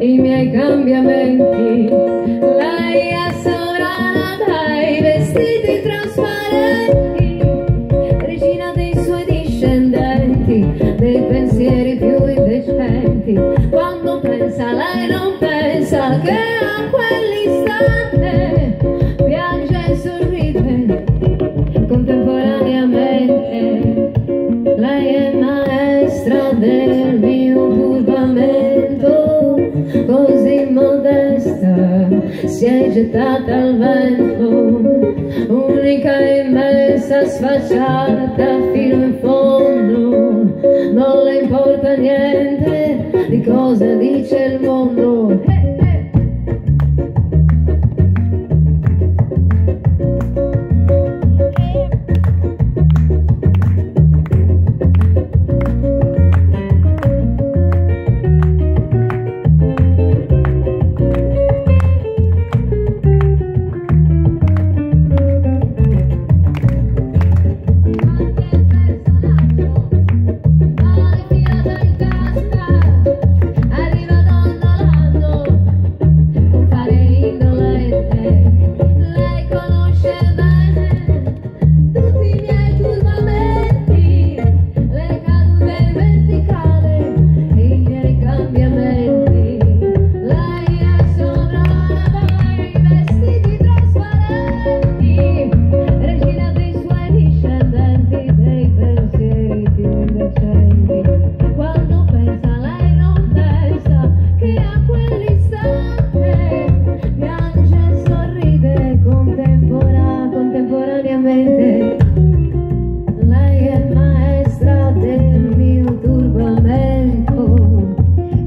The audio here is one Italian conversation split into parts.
I miei cambiamenti, lei è sovrana dai vestiti trasparenti, regina dei suoi discendenti, dei pensieri più indecenti. Quando pensa lei non pensa che a quell'istante piange e sorride contemporaneamente. Lei è maestra del mio turbamento, così modesta si è gettata al vento, unica e immensa, sfacciata fino in fondo. Non le importa niente di cosa dice il mondo. Lei è maestra del mio turbamento,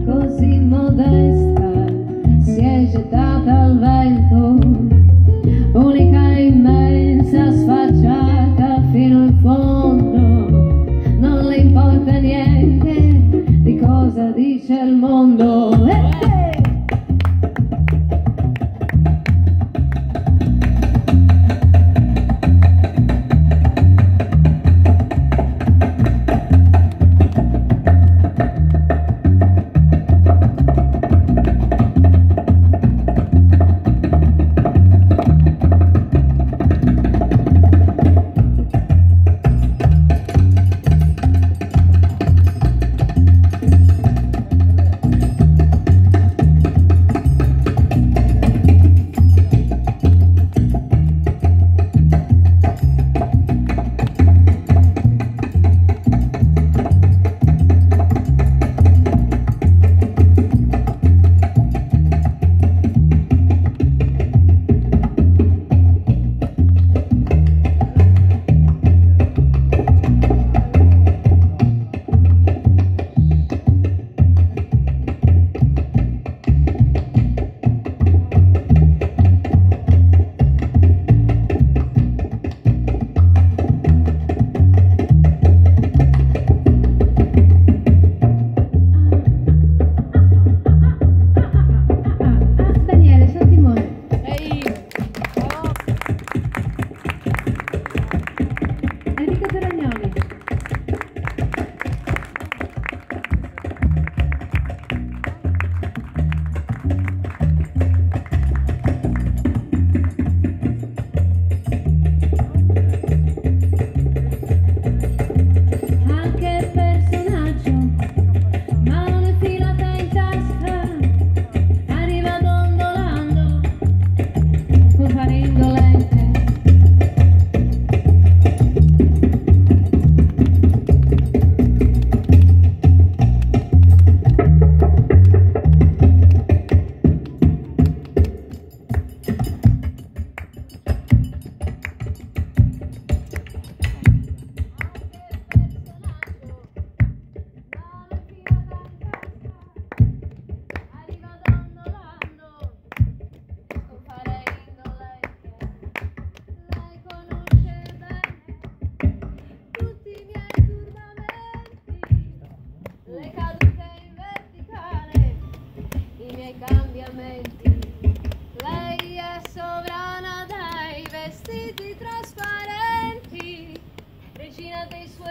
così modesta si è gettata al vento, unica e immensa, sfacciata fino in fondo. Non le importa niente di cosa dice il mondo.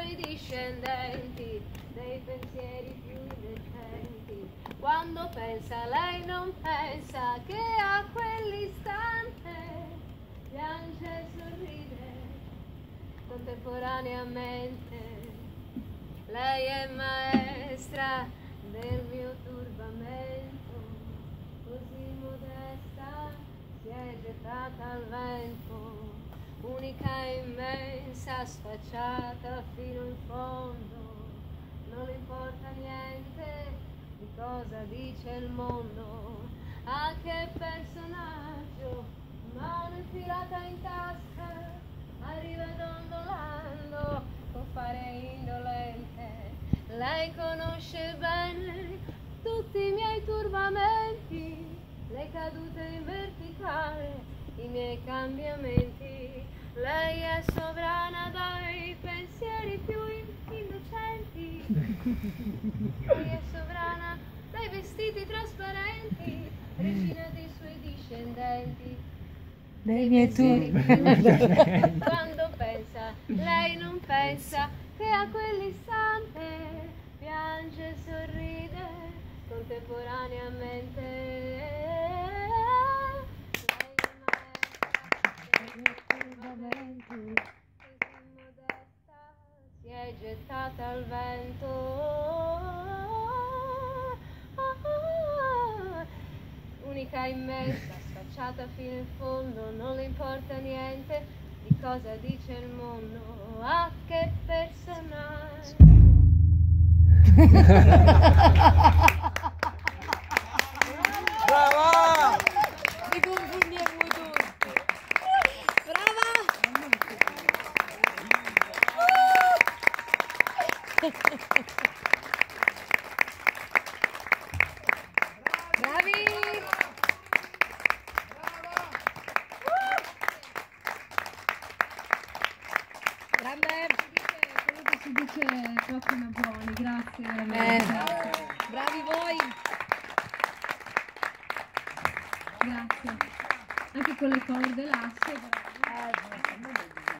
suoi discendenti, dei pensieri più indecenti. Quando pensa lei non pensa che a quell'istante piange e sorride contemporaneamente. Lei è maestra del mio turbamento, così modesta si è gettata al vento, unica e immensa, sfacciata fino in fondo. Non le importa niente di cosa dice il mondo, a che personaggio, mano infilata in tasca, arriva dondolando con fare indolente. Lei conosce bene tutti i miei turbamenti, le cadute in verticale, i miei cambiamenti. Lei è sovrana dai pensieri più indecenti, lei è sovrana dai vestiti trasparenti, regina dei suoi discendenti, dei miei turbamenti. Quando pensa, lei non pensa che a quell'istante piange e sorride contemporaneamente. Lei è maestra, così modesta si è gettata al vento, unica immensa, sfacciata fino in fondo, non le importa niente di cosa dice il mondo, a che personaggio. Brava! Mi confondiamo tutti. Brava! Bravi! Grande! Quello che si dice troppo buoni, grazie veramente. Bravi voi! Grazie. Anche con le corde lasce.